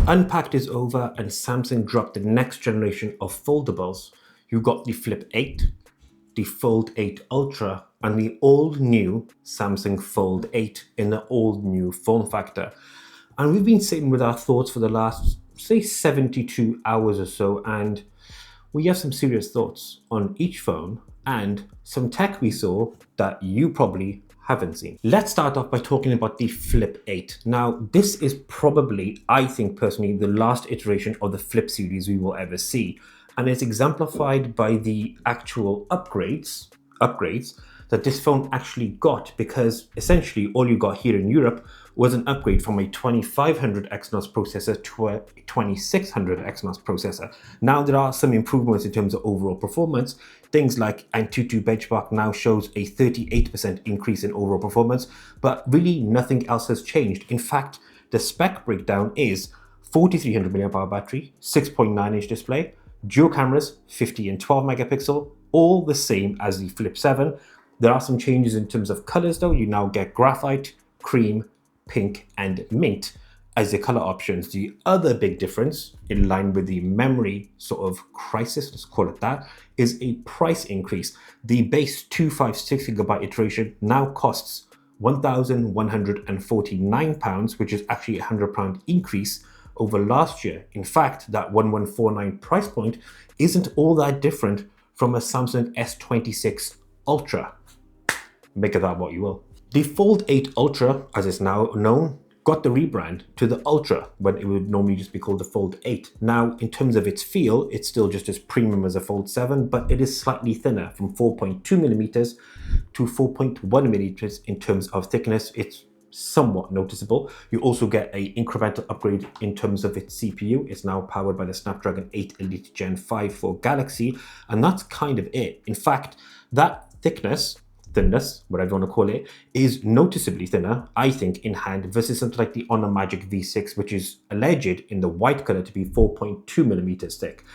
Unpacked is over and Samsung dropped the next generation of foldables. You got the Flip 8, the Fold 8 Ultra, and the all-new Samsung Fold 8 in the all-new form factor. And we've been sitting with our thoughts for the last, say, 72 hours or so, and we have some serious thoughts on each phone and some tech we saw that you probably haven't seen. Let's start off by talking about the Flip 8. Now, this is probably, I think personally, the last iteration of the Flip series we will ever see. And it's exemplified by the actual upgrades that this phone actually got, because essentially all you got here in Europe was an upgrade from a 2500 Exynos processor to a 2600 Exynos processor. Now there are some improvements in terms of overall performance. Things like Antutu benchmark now shows a 38% increase in overall performance, but really nothing else has changed. In fact, the spec breakdown is 4300 mAh battery, 6.9-inch display, dual cameras, 50 and 12 megapixel, all the same as the Flip 7. There are some changes in terms of colors though. You now get graphite, cream, pink, and mint as the color options. The other big difference, in line with the memory sort of crisis, let's call it that, is a price increase. The base 256GB iteration now costs £1,149, which is actually a £100 increase over last year. In fact, that 1149 price point isn't all that different from a Samsung S26 Ultra. Make of that what you will. The Fold 8 Ultra, as it's now known, got the rebrand to the Ultra when it would normally just be called the Fold 8. Now, in terms of its feel, it's still just as premium as a Fold 7, but it is slightly thinner, from 4.2mm to 4.1mm in terms of thickness. It's somewhat noticeable. You also get an incremental upgrade in terms of its CPU. It's now powered by the Snapdragon 8 Elite Gen 5 for Galaxy, and that's kind of it. In fact, that thinness, whatever you want to call it, is noticeably thinner, I think, in hand versus something like the Honor Magic V6, which is alleged in the white color to be 4.2mm thick.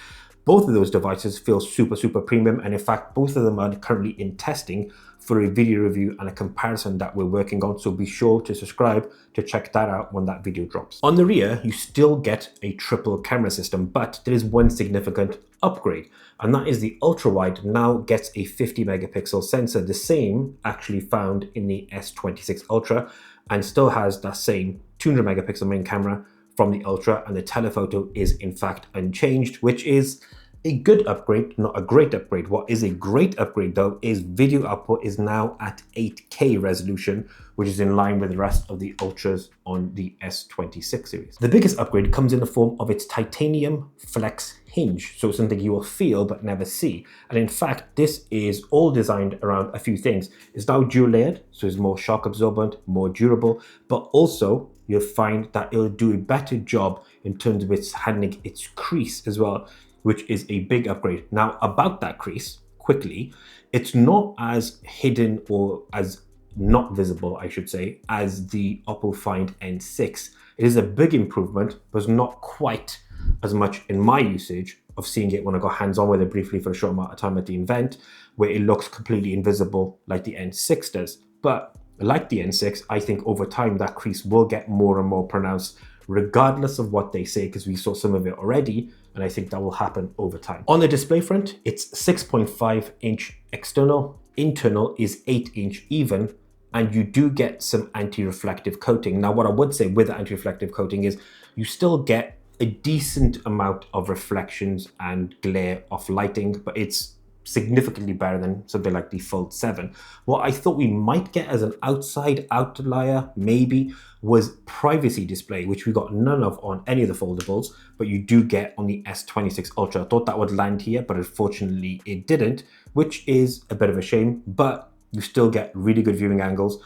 Both of those devices feel super premium, and in fact, both of them are currently in testing for a video review and a comparison that we're working on, so be sure to subscribe to check that out when that video drops. On the rear, you still get a triple camera system, but there is one significant upgrade, and that is the ultra-wide now gets a 50 megapixel sensor, the same actually found in the S26 Ultra, and still has that same 200 megapixel main camera from the Ultra, and the telephoto is in fact unchanged, which is a good upgrade, not a great upgrade. What is a great upgrade though is video output is now at 8K resolution, which is in line with the rest of the Ultras on the S26 series. The biggest upgrade comes in the form of its titanium flex hinge, so something you will feel but never see. And in fact, this is all designed around a few things. It's now dual layered, so it's more shock absorbent, more durable, but also you'll find that it'll do a better job in terms of its handling its crease as well, which is a big upgrade. Now, about that crease, quickly, it's not as hidden or as not visible, I should say, as the Oppo Find N6. It is a big improvement, but it's not quite as much in my usage of seeing it when I got hands-on with it briefly for a short amount of time at the event, where it looks completely invisible like the N6 does. But like the N6, I think over time that crease will get more and more pronounced, regardless of what they say, because we saw some of it already, and I think that will happen over time. On the display front, it's 6.5-inch external, internal is 8-inch even, and you do get some anti-reflective coating. Now, what I would say with the anti-reflective coating is you still get a decent amount of reflections and glare off lighting, but it's significantly better than something like the Fold 7. What I thought we might get as an outside outlier maybe was privacy display, which we got none of on any of the foldables, but you do get on the S26 Ultra. I thought that would land here, but unfortunately it didn't, which is a bit of a shame, but you still get really good viewing angles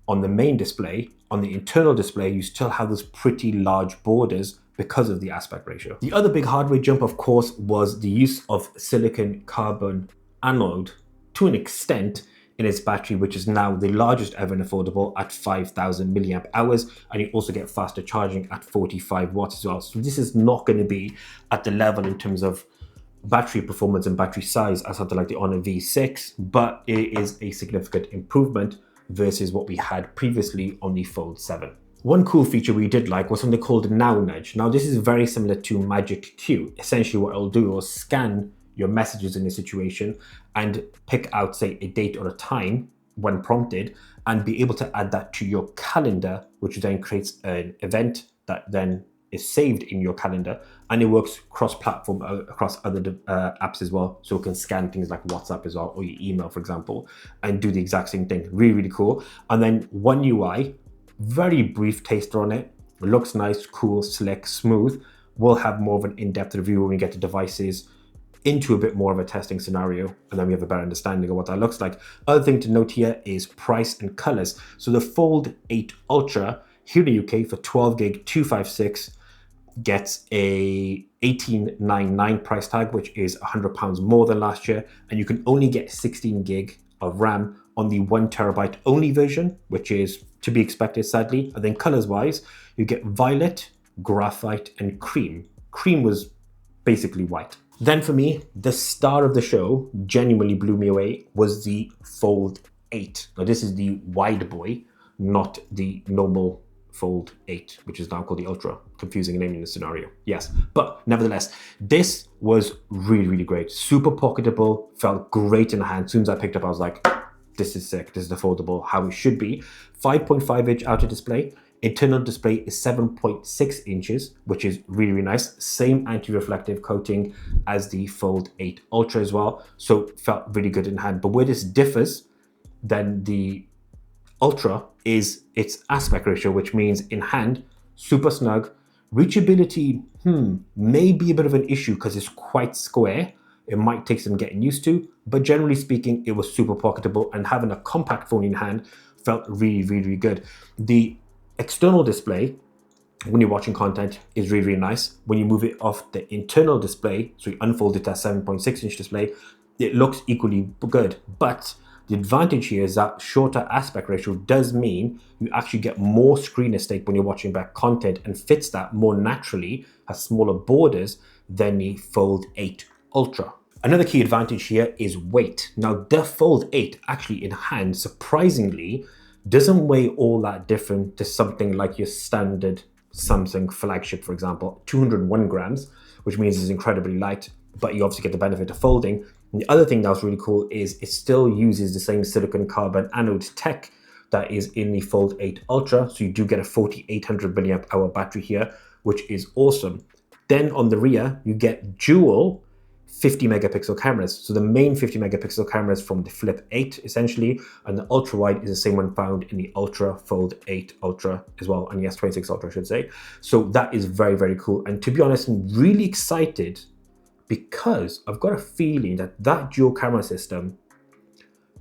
on the main display. On the internal display, you still have those pretty large borders because of the aspect ratio. The other big hardware jump, of course, was the use of silicon carbon anode to an extent in its battery, which is now the largest ever in a foldable at 5,000 milliamp hours, and you also get faster charging at 45 watts as well. So this is not going to be at the level in terms of battery performance and battery size as something like the Honor V6, but it is a significant improvement versus what we had previously on the Fold 7. One cool feature we did like was something called Now Nudge. Now this is very similar to Magic Q. Essentially what it'll do is scan your messages in a situation and pick out, say, a date or a time when prompted, and be able to add that to your calendar, which then creates an event that then is saved in your calendar, and it works cross-platform across other apps as well. So it can scan things like WhatsApp as well, or your email, for example, and do the exact same thing. Really, really cool. And then One UI, very brief taster on it. It looks nice, cool, slick, smooth. We'll have more of an in-depth review when we get to devices, into a bit more of a testing scenario, and then we have a better understanding of what that looks like. Other thing to note here is price and colors. So the Fold 8 Ultra here in the UK for 12 gig 256 gets a 1899 price tag, which is £100 more than last year, and you can only get 16 gig of RAM on the 1 terabyte only version, which is to be expected, sadly. And then colors wise, you get violet, graphite, and cream. Cream was basically white. Then for me, the star of the show, genuinely blew me away, was the Fold 8. Now this is the wide boy, not the normal Fold 8, which is now called the Ultra. Confusing name in this scenario, yes. But nevertheless, this was really, really great. Super pocketable, felt great in the hand. As soon as I picked up, I was like, this is sick. This is the foldable, how it should be. 5.5 inch outer display. Internal display is 7.6 inches, which is really, really nice. Same anti-reflective coating as the Fold 8 Ultra as well. So felt really good in hand. But where this differs than the Ultra is its aspect ratio, which means in hand, super snug. Reachability, may be a bit of an issue because it's quite square. It might take some getting used to, but generally speaking, it was super pocketable, and having a compact phone in hand felt really, really, really good. The external display, when you're watching content, is really, really nice. When you move it off the internal display, so you unfold it to a 7.6 inch display, it looks equally good. But the advantage here is that shorter aspect ratio does mean you actually get more screen estate when you're watching back content, and fits that more naturally, has smaller borders than the Fold 8 Ultra. Another key advantage here is weight. Now the Fold 8 actually in hand, surprisingly, doesn't weigh all that different to something like your standard Samsung flagship, for example, 201 grams, which means it's incredibly light, but you obviously get the benefit of folding. And the other thing that was really cool is it still uses the same silicon carbon anode tech that is in the Fold 8 Ultra. So you do get a 4800 milliamp hour battery here, which is awesome. Then on the rear, you get dual 50 megapixel cameras. So the main 50 megapixel cameras from the Flip 8 essentially, and the ultra wide is the same one found in the Ultra, Fold 8 Ultra as well, and the S26 Ultra I should say. So that is very, very cool. And to be honest, I'm really excited because I've got a feeling that that dual camera system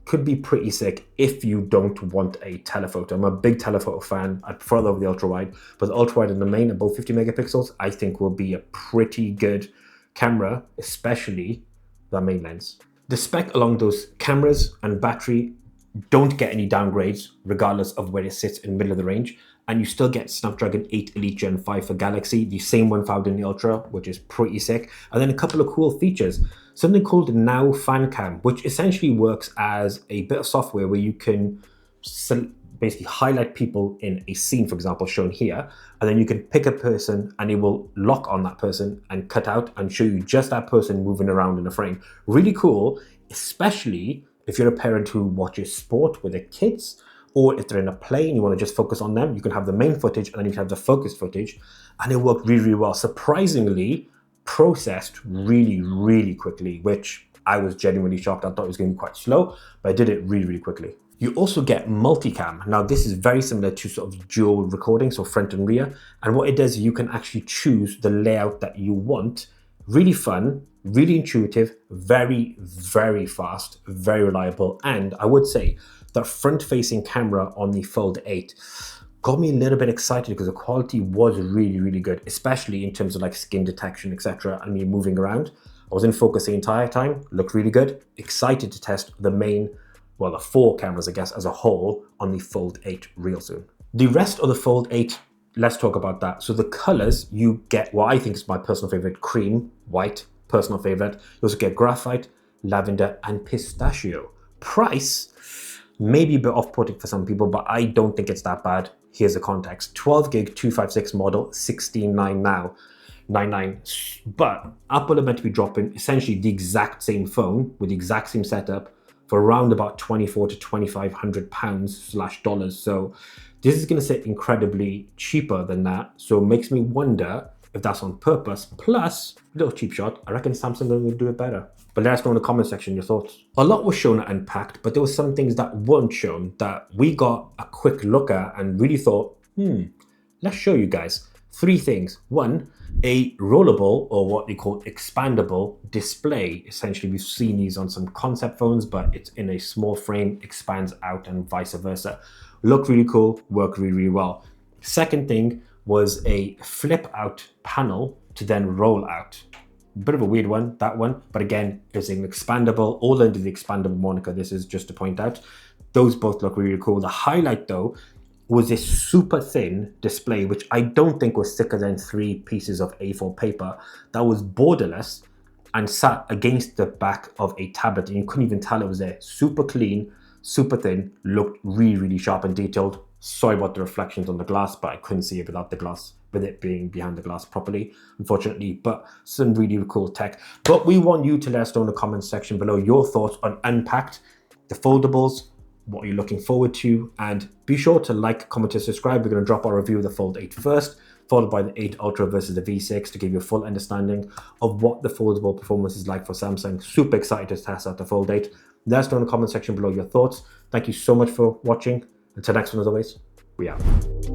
could be pretty sick if you don't want a telephoto. I'm a big telephoto fan. I prefer that over the ultra wide, but the ultra wide and the main are both 50 megapixels. I think will be a pretty good camera, especially the main lens. The spec along those cameras and battery don't get any downgrades regardless of where it sits in the middle of the range, and you still get Snapdragon 8 Elite Gen 5 for Galaxy, the same one found in the Ultra, which is pretty sick. And then a couple of cool features, something called Now Fan Cam, which essentially works as a bit of software where you can basically highlight people in a scene, for example, shown here, and then you can pick a person and it will lock on that person and cut out and show you just that person moving around in a frame. Really cool, especially if you're a parent who watches sport with their kids, or if they're in a play and you want to just focus on them, you can have the main footage and then you can have the focus footage, and it worked really, really well. Surprisingly processed really, really quickly, which I was genuinely shocked. I thought it was going to be quite slow, but I did it really, really quickly. You also get multicam. Now this is very similar to sort of dual recording, so front and rear. And what it does, you can actually choose the layout that you want. Really fun, really intuitive, very, very fast, very reliable. And I would say that front-facing camera on the Fold 8 got me a little bit excited because the quality was really, really good, especially in terms of like skin detection, etc. and me moving around. I was in focus the entire time, looked really good. Excited to test the main, well, the 4 cameras, I guess, as a whole on the Fold 8 real soon. The rest of the Fold 8, let's talk about that. So the colors, you get what I think is my personal favorite, cream, white, personal favorite. You also get graphite, lavender, and pistachio. Price, maybe a bit off-putting for some people, but I don't think it's that bad. Here's the context. 12 gig 256 model, 16.9 now. 99, but Apple are meant to be dropping essentially the exact same phone with the exact same setup for around about 24 to 2,500 pounds / dollars. So this is going to sit incredibly cheaper than that. So it makes me wonder if that's on purpose. Plus, a little cheap shot, I reckon Samsung are going to do it better. But let us know in the comment section your thoughts. A lot was shown at Unpacked, but there were some things that weren't shown that we got a quick look at and really thought, let's show you guys. 3 things. 1, a rollable, or what they call expandable display. Essentially, we've seen these on some concept phones, but it's in a small frame, expands out and vice versa. Look really cool, work really, really well. Second thing was a flip out panel to then roll out. Bit of a weird one, that one, but again, it's an expandable, all under the expandable moniker. This is just to point out. Those both look really cool. The highlight though was this super thin display, which I don't think was thicker than 3 pieces of A4 paper, that was borderless and sat against the back of a tablet, and you couldn't even tell it was there. Super clean, super thin, looked really, really sharp and detailed. Sorry about the reflections on the glass, but I couldn't see it without the glass, with it being behind the glass properly, unfortunately, but some really, really cool tech. But we want you to let us know in the comments section below your thoughts on Unpacked, the foldables, what are you looking forward to, and be sure to like, comment, and subscribe. We're going to drop our review of the Fold 8 first, followed by the 8 Ultra versus the V6 to give you a full understanding of what the foldable performance is like for Samsung. Super excited to test out the Fold 8. Let us know in the comment section below your thoughts. Thank you so much for watching. Until next one, as always, we out.